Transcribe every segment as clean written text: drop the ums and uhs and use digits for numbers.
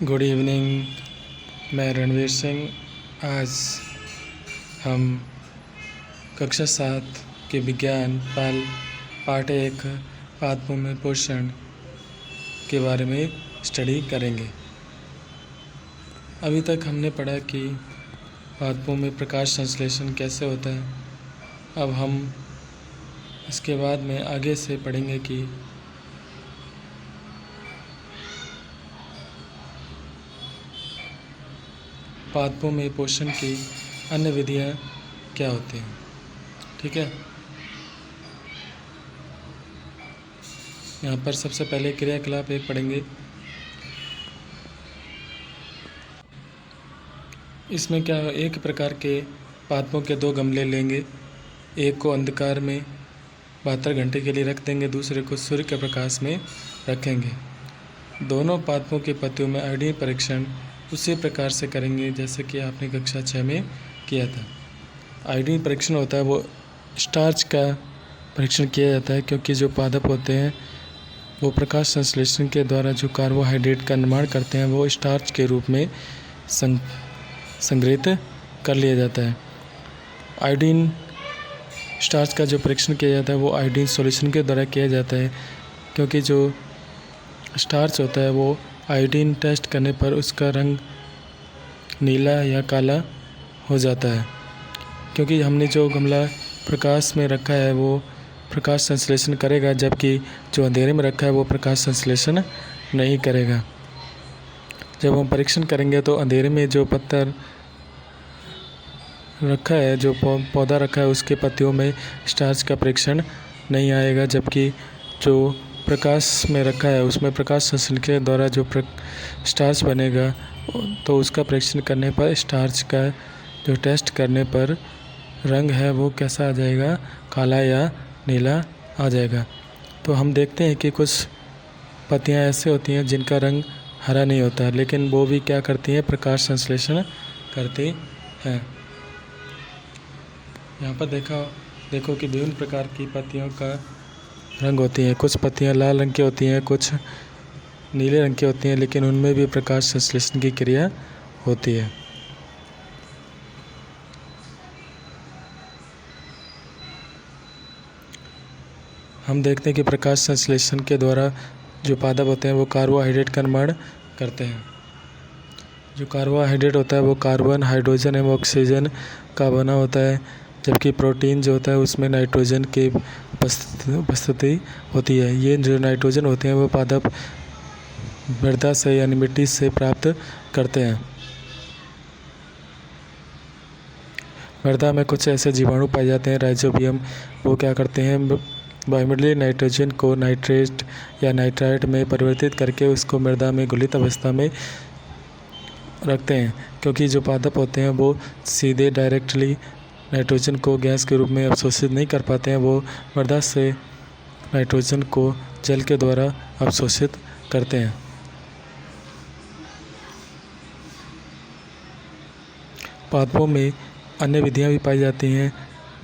Good evening. मैं रणवीर सिंह। आज हम कक्षा 7 के विज्ञान पाठ 1 पादपों पोषण के बारे में स्टडी करेंगे। अभी तक हमने पढ़ा कि पादपों में प्रकाश संश्लेषण कैसे होता है। अब हम इसके बाद में आगे से पढ़ेंगे कि पादपों में पोषण की अन्य विधियां क्या होती हैं। ठीक है, यहाँ पर सबसे पहले क्रियाकलाप 1 पढ़ेंगे। इसमें क्या है, एक प्रकार के पादपों के 2 गमले लेंगे। एक को अंधकार में 72 घंटे के लिए रख देंगे, दूसरे को सूर्य के प्रकाश में रखेंगे। दोनों पादपों के पत्तियों में आयोडीन परीक्षण उसी प्रकार से करेंगे जैसे कि आपने कक्षा 6 में किया था। आयोडीन परीक्षण होता है वो स्टार्च का परीक्षण किया जाता है, क्योंकि जो पादप होते हैं वो प्रकाश संश्लेषण के द्वारा जो कार्बोहाइड्रेट का निर्माण करते हैं वो स्टार्च के रूप में संग्रहित कर लिया जाता है। आयोडीन स्टार्च का जो परीक्षण किया जाता है वो आयोडीन सॉल्यूशन के द्वारा किया जाता है, क्योंकि जो स्टार्च होता है वो आयोडीन टेस्ट करने पर उसका रंग नीला या काला हो जाता है। क्योंकि हमने जो गमला प्रकाश में रखा है वो प्रकाश संश्लेषण करेगा, जबकि जो अंधेरे में रखा है वो प्रकाश संश्लेषण नहीं करेगा। जब हम परीक्षण करेंगे तो अंधेरे में जो पत्थर रखा है, जो पौधा रखा है, उसके पत्तियों में स्टार्च का परीक्षण नहीं आएगा, जबकि जो प्रकाश में रखा है उसमें प्रकाश संश्लेषण के द्वारा जो स्टार्च बनेगा तो उसका परीक्षण करने पर स्टार्च का जो टेस्ट करने पर रंग है वो कैसा आ जाएगा, काला या नीला आ जाएगा। तो हम देखते हैं कि कुछ पत्तियां ऐसे होती हैं जिनका रंग हरा नहीं होता, लेकिन वो भी क्या करती हैं, प्रकाश संश्लेषण करती हैं। यहाँ पर देखो कि विभिन्न प्रकार की पत्तियों का रंग होती हैं। कुछ पत्तियां लाल रंग की होती हैं, कुछ नीले रंग की होती हैं, लेकिन उनमें भी प्रकाश संश्लेषण की क्रिया होती है। हम देखते हैं कि प्रकाश संश्लेषण के द्वारा जो पादप होते हैं वो कार्बोहाइड्रेट का निर्माण करते हैं। जो कार्बोहाइड्रेट होता है वो कार्बन, हाइड्रोजन एवं ऑक्सीजन का बना होता है, जबकि प्रोटीन जो होता है उसमें नाइट्रोजन की उपस्थिति होती है। ये जो नाइट्रोजन होते हैं वो पादप मृदा से यानी मिट्टी से प्राप्त करते हैं। मृदा में कुछ ऐसे जीवाणु पाए जाते हैं, राइजोबियम, वो क्या करते हैं, वायुमंडलीय नाइट्रोजन को नाइट्रेट या नाइट्राइट में परिवर्तित करके उसको मृदा में घुलित अवस्था में रखते हैं। क्योंकि जो पादप होते हैं वो सीधे डायरेक्टली नाइट्रोजन को गैस के रूप में अवशोषित नहीं कर पाते हैं, वो मृदा से नाइट्रोजन को जल के द्वारा अवशोषित करते हैं। पादपों में अन्य विधियां भी पाई जाती हैं।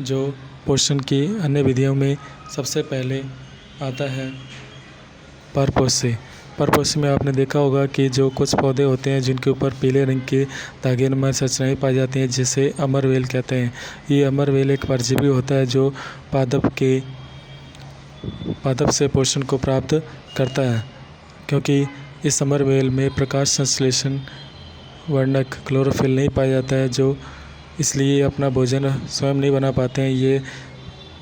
जो पोषण की अन्य विधियों में सबसे पहले आता है परपोषी। परपोषी में आपने देखा होगा कि जो कुछ पौधे होते हैं जिनके ऊपर पीले रंग के धागेनुमा संरचनाएं पाई जाती हैं, जिसे अमरवेल कहते हैं। ये अमरवेल एक परजीवी होता है जो पादप से पोषण को प्राप्त करता है। क्योंकि इस अमरवेल में प्रकाश संश्लेषण वर्णक क्लोरोफिल नहीं पाया जाता है, जो इसलिए अपना भोजन स्वयं नहीं बना पाते हैं। ये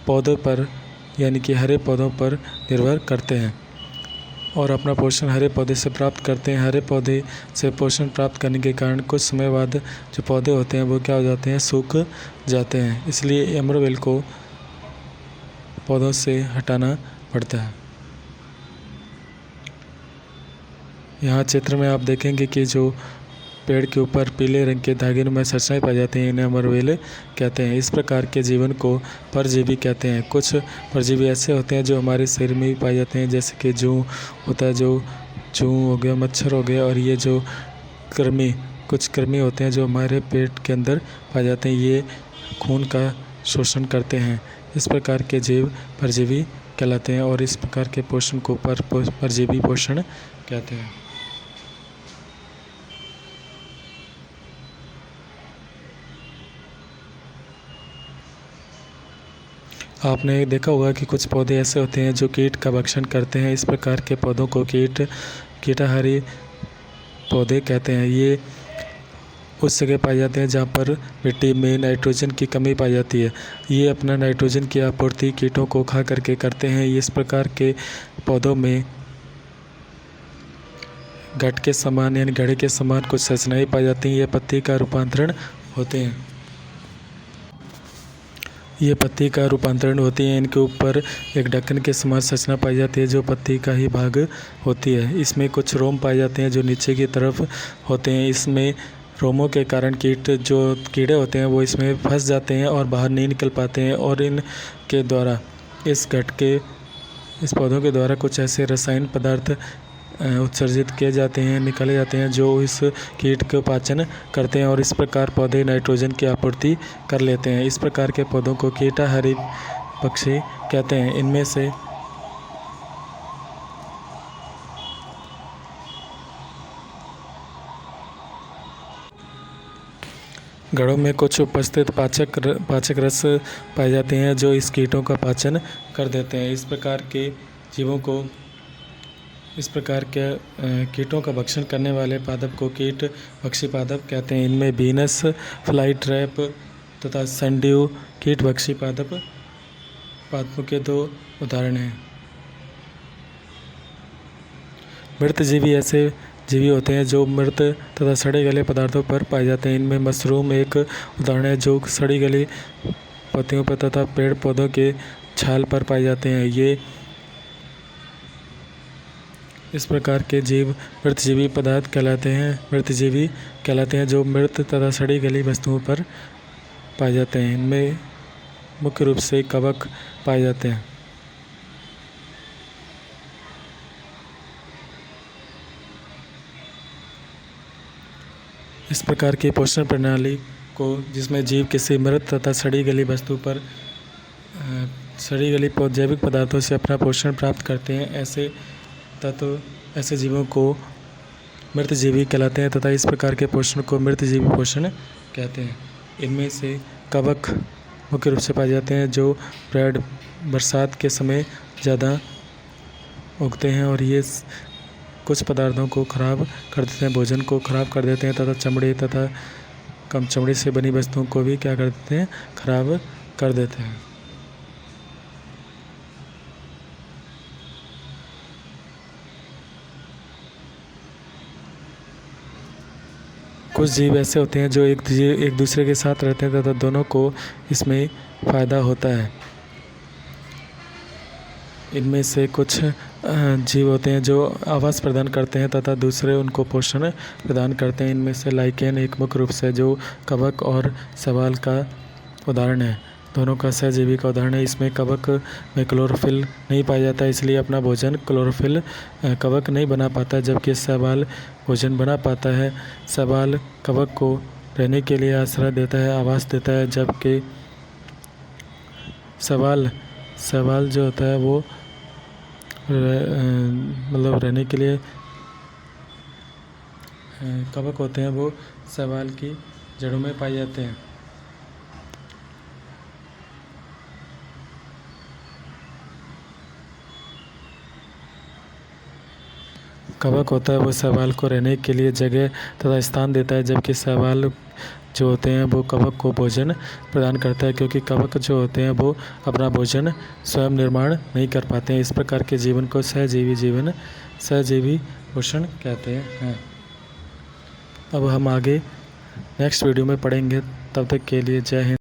पौधों पर यानी कि हरे पौधों पर निर्भर करते हैं और अपना पोषण हरे पौधे से प्राप्त करते हैं। हरे पौधे से पोषण प्राप्त करने के कारण कुछ समय बाद जो पौधे होते हैं वो क्या हो जाते हैं, सूख जाते हैं। इसलिए अमरवेल को पौधों से हटाना पड़ता है। यहाँ चित्र में आप देखेंगे कि जो पेड़ के ऊपर पीले रंग के धागेनुमा संरचनाएं पाई जाती हैं, इन्हें अमरवेल कहते हैं। इस प्रकार के जीवन को परजीवी कहते हैं। कुछ परजीवी ऐसे होते हैं जो हमारे शरीर में भी पाए जाते हैं, जैसे कि जूं होता है, जो जूं हो गया, मच्छर हो गया, और ये जो कुछ कृमि होते हैं जो हमारे पेट के अंदर पाए जाते हैं, ये खून का शोषण करते हैं। इस प्रकार के जीव परजीवी कहलाते हैं और इस प्रकार के पोषण को परजीवी पोषण कहते हैं। आपने देखा होगा कि कुछ पौधे ऐसे होते हैं जो कीट का भक्षण करते हैं। इस प्रकार के पौधों को कीटाहारी पौधे कहते हैं। ये उस जगह पाए जाते हैं जहाँ पर मिट्टी में नाइट्रोजन की कमी पाई जाती है। ये अपना नाइट्रोजन की आपूर्ति कीटों को खा करके करते हैं। इस प्रकार के पौधों में घट के समान यानी घड़े के समान कुछ संरचनाएं पाई जाती हैं। ये पत्ती का रूपांतरण होते हैं। ये पत्ती का रूपांतरण होती है। इनके ऊपर एक ढक्कन के समान संरचना पाई जाती है जो पत्ती का ही भाग होती है। इसमें कुछ रोम पाए जाते हैं जो नीचे की तरफ होते हैं। इसमें रोमों के कारण कीड़े होते हैं वो इसमें फंस जाते हैं और बाहर नहीं निकल पाते हैं, और इनके द्वारा इस पौधों के द्वारा कुछ ऐसे रसायन पदार्थ उत्सर्जित किए जाते हैं, निकाले जाते हैं, जो इस कीट को पाचन करते हैं और इस प्रकार पौधे नाइट्रोजन की आपूर्ति कर लेते हैं। इस प्रकार के पौधों को कीटाहारी पक्षी कहते हैं। इनमें से घड़ों में कुछ उपस्थित पाचक रस पाए जाते हैं जो इस कीटों का पाचन कर देते हैं। इस प्रकार के कीटों का भक्षण करने वाले पादप को कीट भक्षी पादप कहते हैं। इनमें वीनस फ्लाई ट्रैप तथा सनड्यू कीट भक्षी पादपों के 2 उदाहरण हैं। मृत जीवी ऐसे जीवी होते हैं जो मृत तथा सड़े गले पदार्थों पर पाए जाते हैं। इनमें मशरूम एक उदाहरण है जो सड़ी गली पत्तियों पर तथा पेड़ पौधों के छाल पर पाए जाते हैं। ये इस प्रकार के जीव मृतजीवी कहलाते हैं जो मृत तथा सड़ी गली वस्तुओं पर पाए जाते हैं। इनमें मुख्य रूप से कवक पाए जाते हैं। इस प्रकार की पोषण प्रणाली को, जिसमें जीव किसी मृत तथा सड़ी गली वस्तु पर जैविक पदार्थों से अपना पोषण प्राप्त करते हैं, ऐसे जीवों को मृतजीवी कहलाते हैं तथा इस प्रकार के पोषण को मृतजीवी पोषण कहते हैं। इनमें से कवक मुख्य रूप से पाए जाते हैं जो बरसात के समय ज़्यादा उगते हैं और ये कुछ पदार्थों को खराब कर देते हैं, भोजन को खराब कर देते हैं तथा चमड़े तथा कम चमड़े से बनी वस्तुओं को भी क्या कर देते हैं, खराब कर देते हैं। कुछ जीव ऐसे होते हैं जो एक दूसरे के साथ रहते हैं तथा दोनों को इसमें फ़ायदा होता है। इनमें से कुछ जीव होते हैं जो आवास प्रदान करते हैं तथा दूसरे उनको पोषण प्रदान करते हैं। इनमें से लाइकेन एक मुख्य रूप से जो कवक और शैवाल का उदाहरण है, दोनों का सहजीवी का उदाहरण है। इसमें कवक में क्लोरोफिल नहीं पाया जाता है, इसलिए अपना भोजन कवक नहीं बना पाता है, जबकि शैवाल भोजन बना पाता है। शैवाल कवक को रहने के लिए आश्रय देता है, आवास देता है, जबकि शैवाल जो होता है वो मतलब रहने के लिए कवक होते हैं वो शैवाल की जड़ों में पाए जाते हैं। कवक होता है वो शैवाल को रहने के लिए जगह तथा स्थान देता है, जबकि शैवाल जो होते हैं वो कवक को भोजन प्रदान करता है, क्योंकि कवक जो होते हैं वो अपना भोजन स्वयं निर्माण नहीं कर पाते हैं। इस प्रकार के जीवन को सहजीवी पोषण कहते हैं। अब हम आगे नेक्स्ट वीडियो में पढ़ेंगे। तब तक के लिए जय हिंद।